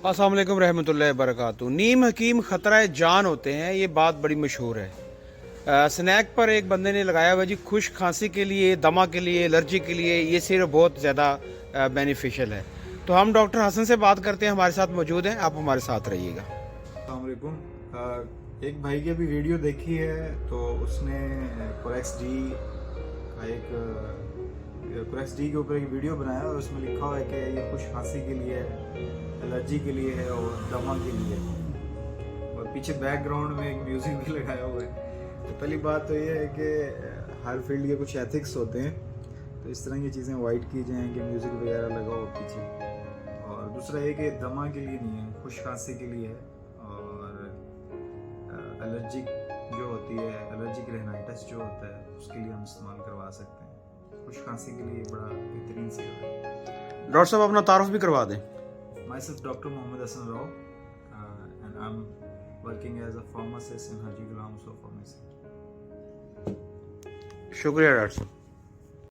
अस्सलाम वालेकुम रहमतुल्लाहि वबरकातुहू। नीम हकीम ख़तरा जान होते हैं, ये बात बड़ी मशहूर है। स्नैक पर एक बंदे ने लगाया हुआ जी, खुश खांसी के लिए, दमा के लिए, एलर्जी के लिए ये सिर्फ बहुत ज़्यादा बेनिफिशियल है। तो हम डॉक्टर हसन से बात करते हैं, हमारे साथ मौजूद हैं, आप हमारे साथ रहिएगा। अस्सलाम वालेकुम। एक भाई की अभी वीडियो देखी है तो उसने कोरेक्स डी के ऊपर एक वीडियो बनाया और उसमें लिखा हुआ है कि ये खुश खांसी के लिए है, एलर्जी के लिए है और दमा के लिए है। और पीछे बैकग्राउंड में एक म्यूज़िक भी लगाया हुआ है। तो पहली बात तो ये है कि हर फील्ड के कुछ एथिक्स होते हैं, तो इस तरह की चीज़ें अवॉइड की जाएँ कि म्यूज़िक वगैरह लगाओ पीछे। और दूसरा ये कि दमा के लिए नहीं है, खुश खांसी के लिए है। और एलर्जिक जो होती है, एलर्जिक रेनाइटिस जो होता है, उसके लिए हम इस्तेमाल करवा सकते हैं। खुश खांसी के लिए बड़ा बेहतरीन सी है। डॉक्टर साहब अपना तारुफ भी करवा दें। Myself Dr. Mohammad Hassan Rao, and I'm working as a pharmacist in Haji Ghulam Mustafa Pharmacy. शुक्रिया डॉक्टर साहब।